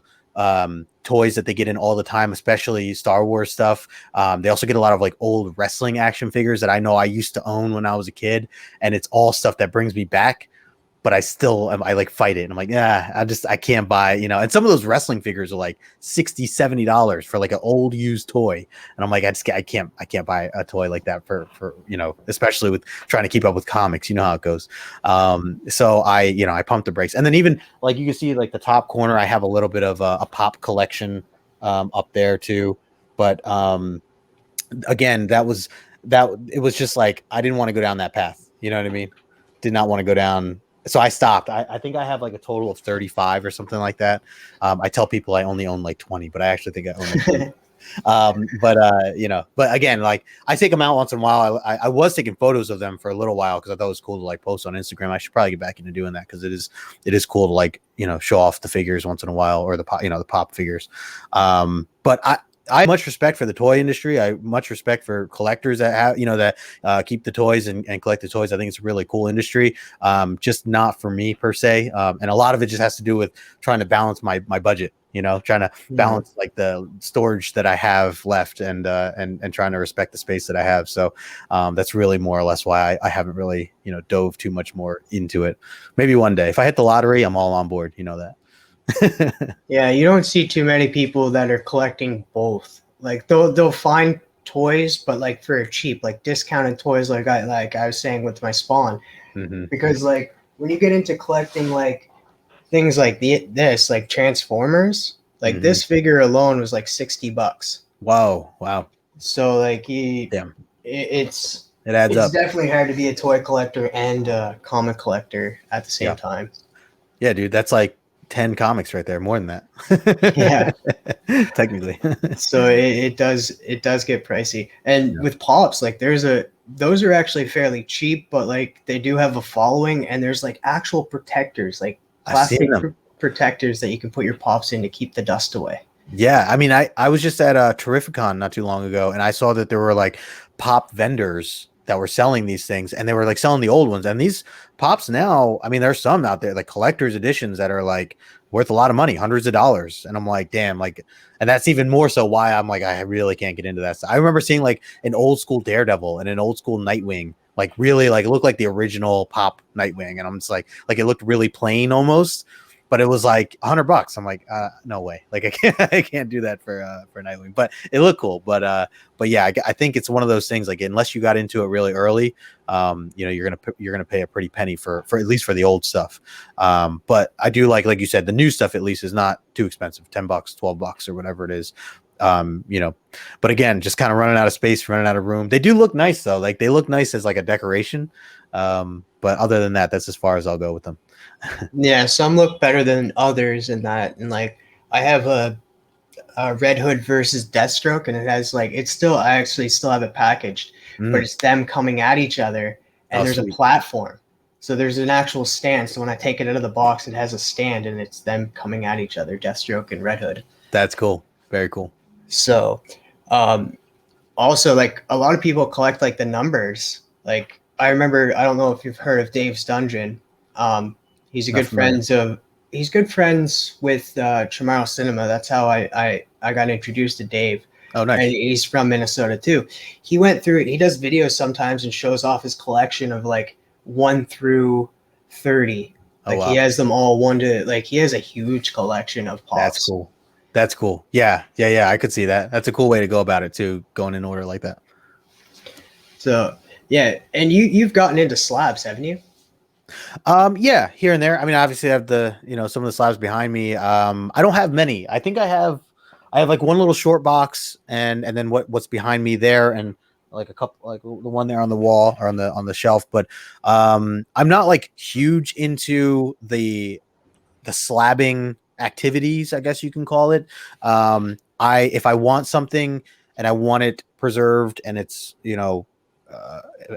toys that they get in all the time, especially Star Wars stuff. They also get a lot of like old wrestling action figures that I know I used to own when I was a kid, and it's all stuff that brings me back. But I like fight it. And I'm like, I can't buy, and some of those wrestling figures are like $60, $70 for like an old used toy. And I'm like, I can't buy a toy like that for especially with trying to keep up with comics, you know how it goes. So I pumped the brakes. And then even like, you can see like the top corner, I have a little bit of a pop collection, up there too. But, again, it was just like, I didn't want to go down that path. You know what I mean? Did not want to go down. So I stopped. I think I have like a total of 35 or something like that. I tell people I only own like 20, but I actually think I own like 20. But again, like I take them out once in a while. I was taking photos of them for a little while because I thought it was cool to like post on Instagram. I should probably get back into doing that because it is cool to like, show off the figures once in a while, or the pop figures. But I have much respect for the toy industry. I have much respect for collectors that have, keep the toys and collect the toys. I think it's a really cool industry. Just not for me per se. And a lot of it just has to do with trying to balance my budget, trying to balance like the storage that I have left and trying to respect the space that I have. So that's really more or less why I haven't really, dove too much more into it. Maybe one day if I hit the lottery, I'm all on board. You know that. Yeah, you don't see too many people that are collecting both. Like they'll find toys, but like for cheap, like discounted toys, like I was saying with my Spawn. Mm-hmm. Because like when you get into collecting like things like this, like Transformers, like Hmm. this figure alone was like $60. Whoa, wow, So like damn, it's it adds it's up. definitely hard to be a toy collector and a comic collector at the Yeah, same time. yeah, dude, that's like 10 comics right there, more than Yeah. that. Technically. So it does get pricey. And Yeah. with pops, like those are actually fairly cheap, but like they do have a following, and there's like actual protectors, like I've seen plastic them. protectors that you can put your pops in to keep the dust away. Yeah, I mean, I was just at Terrificon not too long ago, and I saw that there were like pop vendors that were selling these things, and they were like selling the old ones. And these pops now, I mean, there's some out there like collector's editions that are like worth a lot of money, hundreds of dollars. And I'm like, damn, like, and that's even more so why I'm like, I really can't get into that stuff. I remember seeing like an old school Daredevil and an old school Nightwing, like really like it looked like the original pop Nightwing, and I'm just like it looked really plain almost, but it was like $100. I'm like, no way. Like I can't do that for Nightwing, but it looked cool. But yeah, I think it's one of those things, like, unless you got into it really early, you know, you're going to pay a pretty penny for at least for the old stuff. But I do like you said, the new stuff at least is not too expensive, $10, $12 or whatever it is. You know, but again, just kind of running out of space, running out of room. They do look nice though. Like they look nice as like a decoration. But other than that, that's as far as I'll go with them. Yeah, some look better than others in that. And like I have a Red Hood versus Deathstroke, and it has like I actually still have it packaged, but Mm. it's them coming at each other, and Oh, there's a sweet. platform. So there's an actual stand. So when I take it out of the box, it has a stand, and it's them coming at each other, Deathstroke and Red Hood. That's cool. Very cool. So, um, also like a lot of people collect like the numbers. Like I remember, I don't know if you've heard of Dave's Dungeon. Um, he's a Not good familiar. friends of he's good friends with Chamorro Cinema. That's how I got introduced to Dave. Oh, And nice. he's from Minnesota too. He went through it. He does videos sometimes and shows off his collection of like 1 through 30. Oh, Like he wow. has them all one to like he has a huge collection of That's pops. cool. That's cool. Yeah. Yeah. Yeah. I could see that. That's a cool way to go about it too, going in order like that. So yeah, and you've gotten into slabs, haven't you? Yeah, here and there. I mean, obviously I have the, you know, some of the slabs behind me. I don't have many. I think I have like one little short box and then what's behind me there, and like a couple, like the one there on the wall or on the shelf. But I'm not like huge into the slabbing activities, I guess you can call it. If I want something and I want it preserved and it's, you know,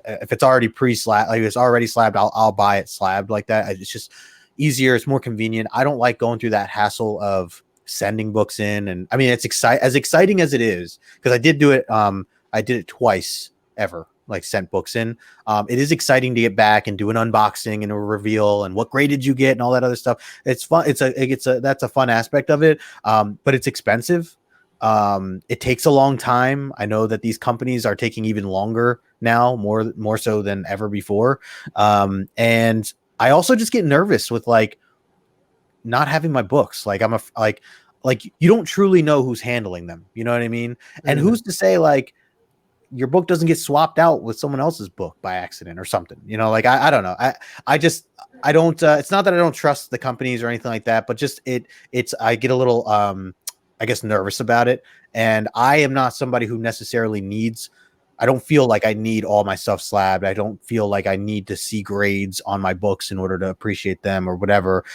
if it's already pre-slabbed, like it's already slabbed, I'll buy it slabbed like that. It's just easier. It's more convenient. I don't like going through that hassle of sending books in. And I mean, it's exciting as it is, because I did do it. I did it twice ever, like sent books in. It is exciting to get back and do an unboxing and a reveal and what grade did you get and all that other stuff. It's fun. That's a fun aspect of it. But it's expensive. It takes a long time. I know that these companies are taking even longer now, more so than ever before. And I also just get nervous with like not having my books. Like like you don't truly know who's handling them. You know what I mean? And Mm. who's to say like your book doesn't get swapped out with someone else's book by accident or something, you know, like, I don't know. I just, I don't, it's not that I don't trust the companies or anything like that, but just I get a little, I guess, nervous about it. And I am not somebody who necessarily I don't feel like I need all my stuff slabbed. I don't feel like I need to see grades on my books in order to appreciate them or whatever.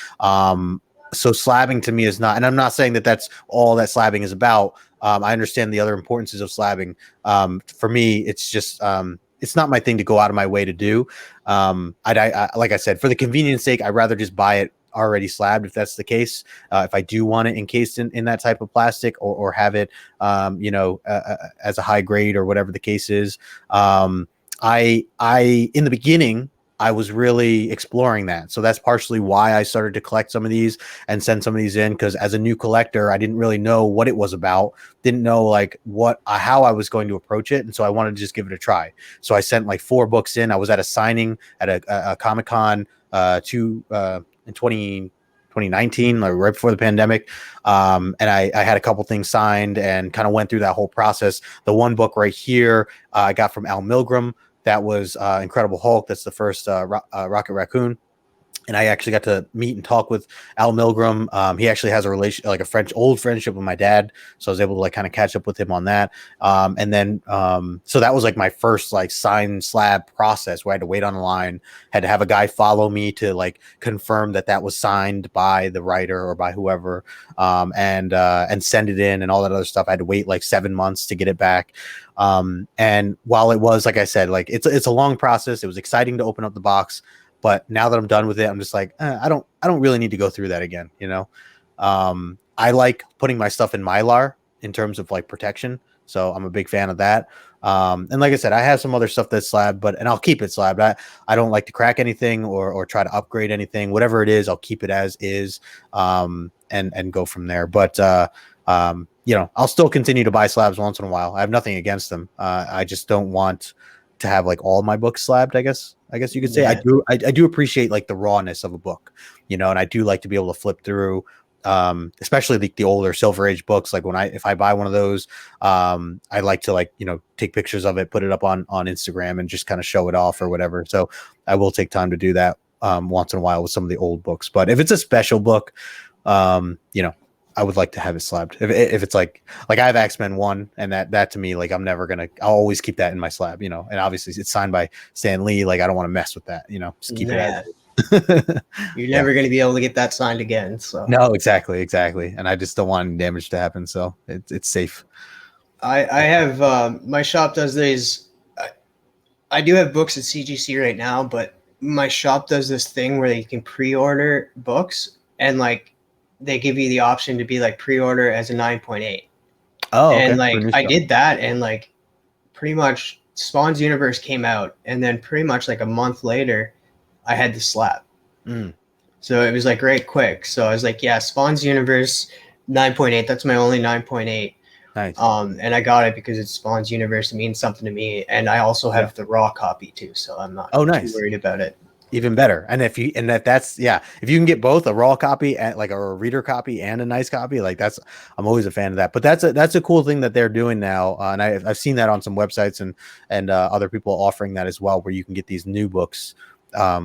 So slabbing to me is not, and I'm not saying that that's all that slabbing is about. I understand the other importances of slabbing. For me, it's just, it's not my thing to go out of my way to do. Like I said, for the convenience sake, I'd rather just buy it already slabbed if that's the case. If I do want it encased in that type of plastic, or have it, you know, as a high grade or whatever the case is. In the beginning, I was really exploring that. So that's partially why I started to collect some of these and send some of these in, because as a new collector, I didn't really know what it was about, didn't know like how I was going to approach it. And so I wanted to just give it a try. So I sent like 4 books in. I was at a signing at a Comic-Con in 2019, like right before the pandemic. And I had a couple things signed and kind of went through that whole process. The one book right here, I got from Al Milgram. That was Incredible Hulk. That's the first Rocket Raccoon. and I actually got to meet and talk with Al Milgram. He actually has a relation, like a old friendship with my dad, so I was able to like kind of catch up with him on that. And then so that was like my first like sign slab process where I had to wait on the line, had to have a guy follow me to like confirm that that was signed by the writer or by whoever, and send it in and all that other stuff. I had to wait like 7 months to get it back. And while it was, like I said, like it's a long process, it was exciting to open up the box. But now that I'm done with it, I'm just like, I don't really need to go through that again. You know, I like putting my stuff in Mylar in terms of like protection. So I'm a big fan of that. And like I said, I have some other stuff that's slab, and I'll keep it slab. I don't like to crack anything or try to upgrade anything. Whatever it is, I'll keep it as is, and go from there. But, you know, I'll still continue to buy slabs once in a while. I have nothing against them. I just don't want to have like all my books slabbed, I guess you could say. Yeah. I do appreciate like the rawness of a book, you know, and I do like to be able to flip through, especially the older Silver Age books. Like if I buy one of those, I like to like, you know, take pictures of it, put it up on Instagram and just kind of show it off or whatever. So I will take time to do that once in a while with some of the old books. But if it's a special book, you know, I would like to have it slabbed. If it's like I have X-Men 1, and that to me, like I'll always keep that in my slab, you know, and obviously it's signed by Stan Lee. Like I don't want to mess with that, you know, just keep it as You're never going to be able to get that signed again. So no, exactly. And I just don't want any damage to happen. So it's safe. I have, my shop does these. I do have books at CGC right now, but my shop does this thing where you can pre-order books, and like they give you the option to be like pre-order as a 9.8. Oh, okay. And like I did that, and like pretty much Spawn's Universe came out, and then pretty much like a month later I had the slab. So it was like right quick. So I was like, yeah, Spawn's Universe 9.8, that's my only 9.8. Nice. And I got it because it's Spawn's Universe. It means something to me, and I also have the raw copy too, so I'm not too worried about it. Even better. And if you can get both a raw copy and like a reader copy and a nice copy, like I'm always a fan of that. But that's a cool thing that they're doing now, and I've seen that on some websites and other people offering that as well, where you can get these new books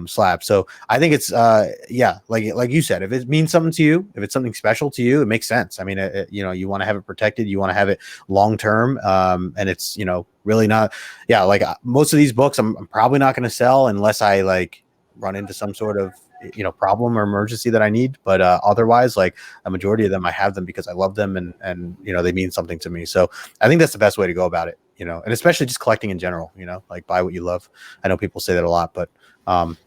slab. So I think it's like you said, if it means something to you, if it's something special to you, it makes sense. I mean, you know, you want to have it protected, you want to have it long term, and it's, you know, really not like most of these books I'm probably not going to sell unless I like run into some sort of, you know, problem or emergency that I need. But otherwise, like a majority of them, I have them because I love them and you know, they mean something to me. So I think that's the best way to go about it, you know, and especially just collecting in general, you know, like buy what you love. I know people say that a lot, but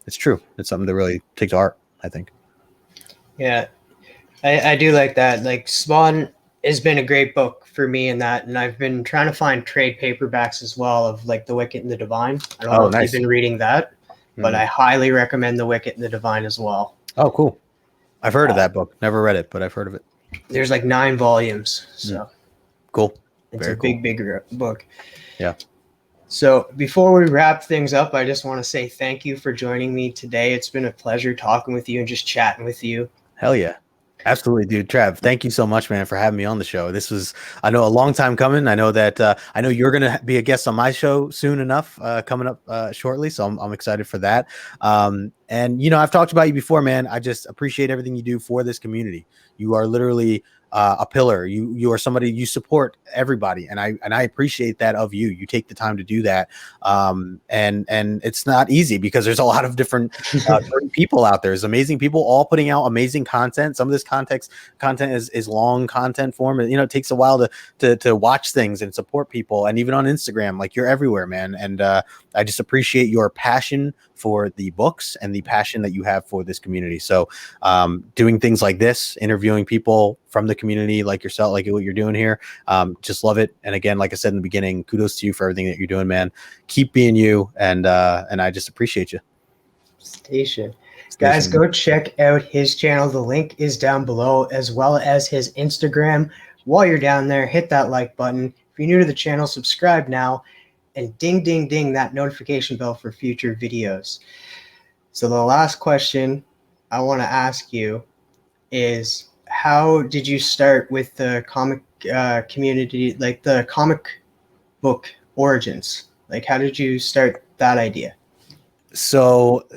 it's true. It's something that really takes art, I think. Yeah, I do like that. Like Spawn has been a great book for me in that, and I've been trying to find trade paperbacks as well of like The Wicket and the Divine. I don't know if you've been reading that, but I highly recommend The Wicket and the Divine as well. Oh, cool. I've heard of that book. Never read it, but I've heard of it. There's like 9 volumes. So cool. It's a big book. Yeah. So before we wrap things up, I just want to say thank you for joining me today. It's been a pleasure talking with you and just chatting with you. Hell yeah. Absolutely, dude. Trav, thank you so much, man, for having me on the show. This was, I know, a long time coming. I know that I know you're going to be a guest on my show soon enough, coming up shortly. So I'm excited for that. And, you know, I've talked about you before, man. I just appreciate everything you do for this community. You are literally a pillar. You are somebody, you support everybody, and I appreciate that of you. You take the time to do that, and it's not easy because there's a lot of different people out there. There's amazing people all putting out amazing content. Some of this content is long content form, and you know, it takes a while to watch things and support people. And even on Instagram, like, you're everywhere, man. And I just appreciate your passion for the books and the passion that you have for this community. So doing things like this, interviewing people from the community like yourself, like what you're doing here, just love it. And again, like I said in the beginning, kudos to you for everything that you're doing, man. Keep being you, and I just appreciate you. Station. Guys, go check out his channel. The link is down below, as well as his Instagram. While you're down there, hit that like button. If you're new to the channel, subscribe now, and ding, ding, ding that notification bell for future videos. So the last question I want to ask you is, how did you start with the comic community, like the comic book origins? Like, how did you start that idea? So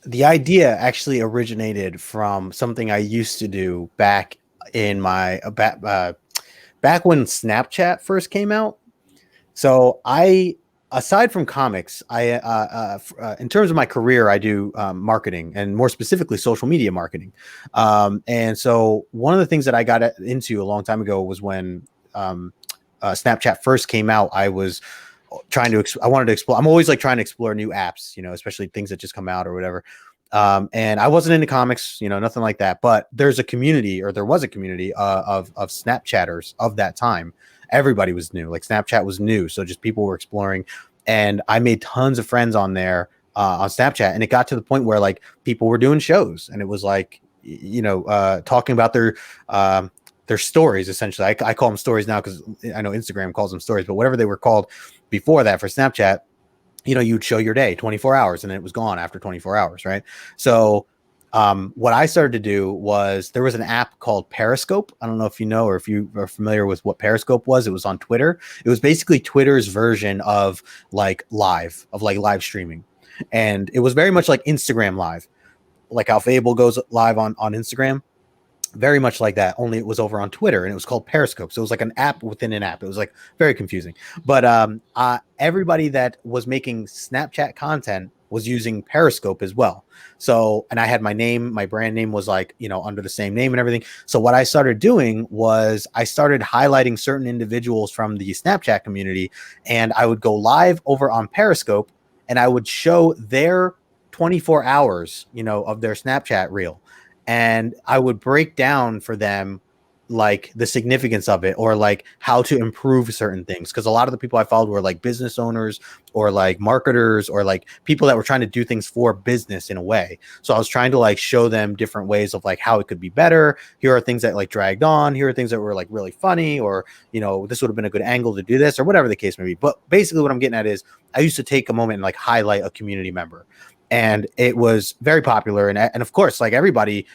the idea actually originated from something I used to do back in my back when Snapchat first came out. So aside from comics, in terms of my career, I do marketing, and more specifically social media marketing. And so one of the things that I got into a long time ago was when Snapchat first came out. I was I wanted to explore. I'm always like trying to explore new apps, especially things that just come out or whatever. And I wasn't into comics, nothing like that. But there was a community of Snapchatters of that time. Everybody was new. Like Snapchat was new, so just people were exploring. And I made tons of friends on there on Snapchat, and it got to the point where like people were doing shows, and it was like talking about their stories. Essentially, I call them stories now because I know Instagram calls them stories, but whatever they were called before that for Snapchat, you'd show your day 24 hours and then it was gone after 24 hours. Right. So what I started to do was there was an app called Periscope. I don't know if you know, or if you are familiar with what Periscope was. It was on Twitter. It was basically Twitter's version of live streaming. And it was very much like Instagram Live, like how Fable goes live on Instagram. Very much like that, only it was over on Twitter, and it was called Periscope. So it was like an app within an app. It was like very confusing. But everybody that was making Snapchat content was using Periscope as well. So, and I had my brand name was like, under the same name and everything. So what I started doing was I started highlighting certain individuals from the Snapchat community, and I would go live over on Periscope, and I would show their 24 hours, of their Snapchat reel. And I would break down for them like the significance of it, or like how to improve certain things. Because a lot of the people I followed were like business owners or like marketers or like people that were trying to do things for business in a way. So I was trying to like show them different ways of like how it could be better. Here are things that like dragged on. Here are things that were like really funny, or, this would have been a good angle to do this, or whatever the case may be. But basically what I'm getting at is I used to take a moment and like highlight a community member. And it was very popular. And of course, like everybody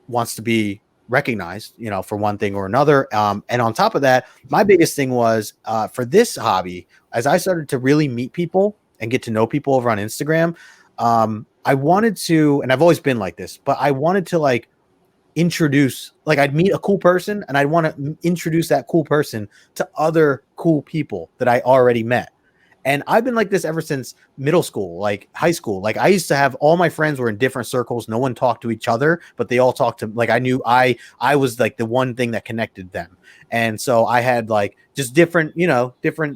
wants to be recognized, for one thing or another. And on top of that, my biggest thing was for this hobby, as I started to really meet people and get to know people over on Instagram, I wanted to, and I've always been like this, but I wanted to like introduce, like I'd meet a cool person and I'd want to introduce that cool person to other cool people that I already met. And I've been like this ever since middle school, like high school. Like I used to have all my friends were in different circles. No one talked to each other, but they all talked to, like I knew I was like the one thing that connected them. And so I had like just different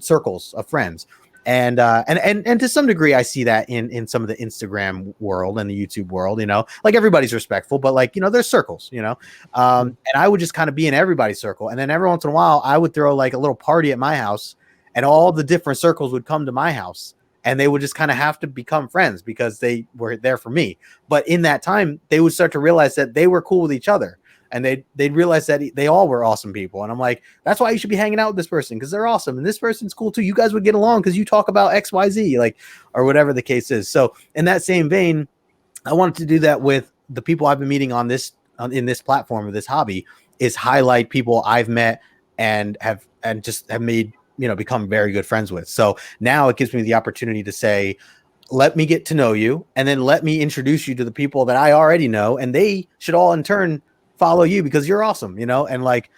circles of friends. And to some degree, I see that in some of the Instagram world and the YouTube world, like everybody's respectful, but like, there's circles, and I would just kind of be in everybody's circle. And then every once in a while I would throw like a little party at my house, and all the different circles would come to my house, and they would just kind of have to become friends because they were there for me. But in that time, they would start to realize that they were cool with each other, and they'd realize that they all were awesome people. And I'm like, that's why you should be hanging out with this person, because they're awesome. And this person's cool too. You guys would get along because you talk about XYZ, like, or whatever the case is. So in that same vein, I wanted to do that with the people I've been meeting in this platform of this hobby, is highlight people I've met and have made, become very good friends with. So now it gives me the opportunity to say, let me get to know you, and then let me introduce you to the people that I already know, and they should all in turn follow you because you're awesome, and like,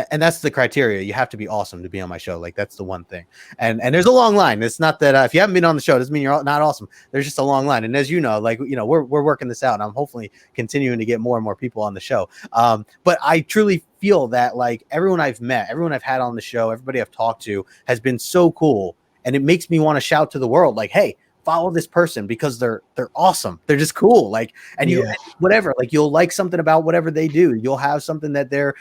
and that's the criteria. You have to be awesome to be on my show. Like that's the one thing. And there's a long line. It's not that if you haven't been on the show, it doesn't mean you're not awesome. There's just a long line. And as you know, like, we're working this out, and I'm hopefully continuing to get more and more people on the show. But I truly feel that like everyone I've met, everyone I've had on the show, everybody I've talked to has been so cool. And it makes me want to shout to the world, like, hey, follow this person because they're awesome. They're just cool. Like, and whatever, like you'll like something about whatever they do. You'll have something that they're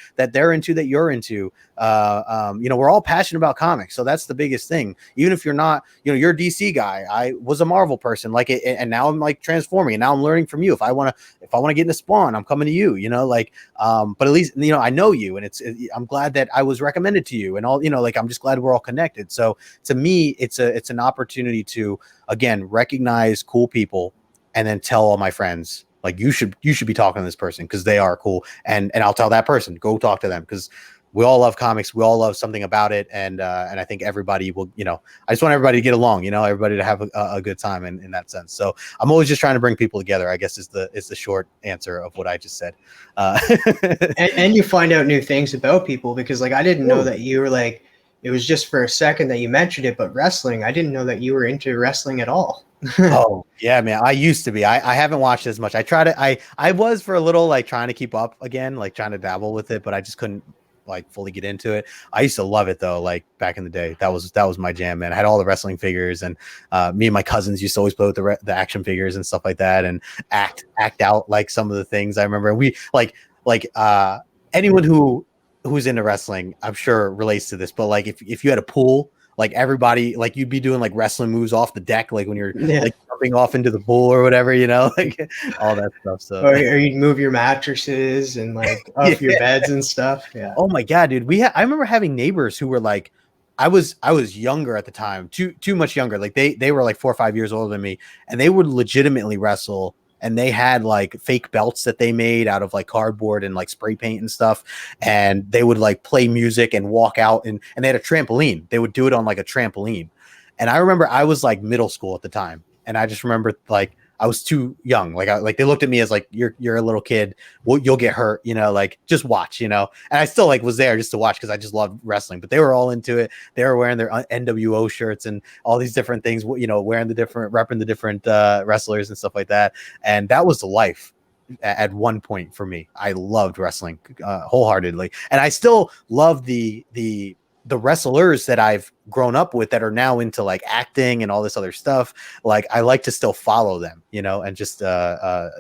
into, that you're into. We're all passionate about comics. So that's the biggest thing. Even if you're not, you're a DC guy. I was a Marvel person, like it, and now I'm like transforming, and now I'm learning from you. If I want to get into Spawn, I'm coming to you, but at least, I know you, and I'm glad that I was recommended to you, and all, like, I'm just glad we're all connected. So to me, it's an opportunity to, again, recognize cool people, and then tell all my friends, like, you should be talking to this person because they are cool, and I'll tell that person, go talk to them, because we all love comics. We all love something about it. And I think everybody will, I just want everybody to get along, everybody to have a good time in that sense. So I'm always just trying to bring people together, I guess is the short answer of what I just said. And you find out new things about people, because like, I didn't know that you were like, it was just for a second that you mentioned it, but wrestling, I didn't know that you were into wrestling at all. Oh yeah, man. I used to be. I haven't watched as much. I was for a little, like trying to keep up again, like trying to dabble with it, but I just couldn't like fully get into it. I used to love it though, like back in the day. That was my jam, man. I had all the wrestling figures, and me and my cousins used to always play with the action figures and stuff like that, and act out like some of the things. I remember we like anyone who's into wrestling, I'm sure relates to this, but like if you had a pool, like everybody, like you'd be doing like wrestling moves off the deck, like when you're like jumping off into the pool or whatever, like all that stuff. So or you'd move your mattresses and like off your beds and stuff. Yeah. Oh my God, dude. I remember having neighbors who were like, I was younger at the time, too much younger. Like they were like 4 or 5 years older than me, and they would legitimately wrestle. And they had like fake belts that they made out of like cardboard and like spray paint and stuff. And they would like play music and walk out, and they had a trampoline. They would do it on like a trampoline. And I remember I was like middle school at the time. And I just remember like I was too young. Like they looked at me as like, you're a little kid. Well, you'll get hurt, like just watch, And I still like was there just to watch because I just loved wrestling. But they were all into it. They were wearing their NWO shirts and all these different things, repping the different wrestlers and stuff like that. And that was the life at one point for me. I loved wrestling wholeheartedly, and I still love the wrestlers that I've grown up with that are now into like acting and all this other stuff. Like I like to still follow them, and just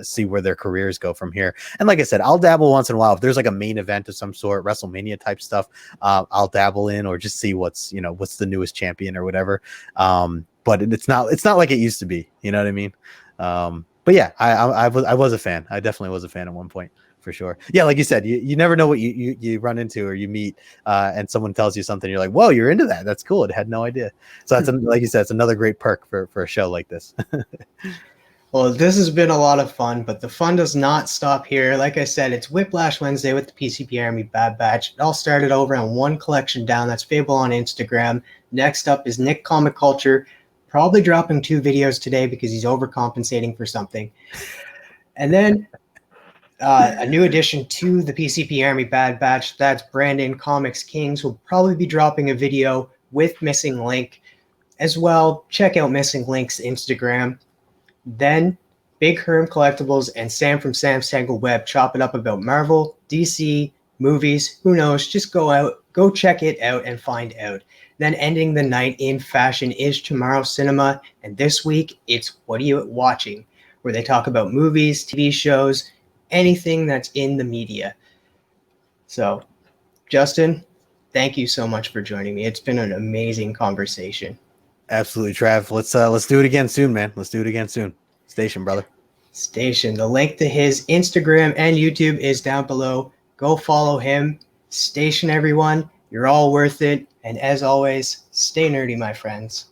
see where their careers go from here. And like I said, I'll dabble once in a while. If there's like a main event of some sort, WrestleMania type stuff, I'll dabble in, or just see what's the newest champion or whatever. But it's not like it used to be, you know what I mean? But yeah, I was a fan. I definitely was a fan at one point. For sure. Yeah, like you said, you never know what you run into or you meet, and someone tells you something, you're like, whoa, you're into that. That's cool. I had no idea. So that's like you said, it's another great perk for a show like this. Well, this has been a lot of fun, but the fun does not stop here. Like I said, it's Whiplash Wednesday with the PCP Army Bad Batch. It all started over on one collection down. That's Fable on Instagram. Next up is Nick Comic Culture, probably dropping 2 videos today because he's overcompensating for something. And then a new addition to the PCP Army Bad Batch, that's Brandon Comics Kings, will probably be dropping a video with Missing Link as well. Check out Missing Link's Instagram. Then Big Herm Collectibles and Sam from Sam's Tangled Web chop it up about Marvel, DC, movies, who knows, just go check it out and find out. Then ending the night in fashion is Tomorrow Cinema, and this week it's What Are You Watching, where they talk about movies, TV shows, anything that's in the media. So, Justin, thank you so much for joining me. It's been an amazing conversation. Absolutely, Trav. Let's do it again soon, man. Let's do it again soon. Station, brother. Station. The link to his Instagram and YouTube is down below. Go follow him. Station, everyone. You're all worth it. And as always, stay nerdy, my friends.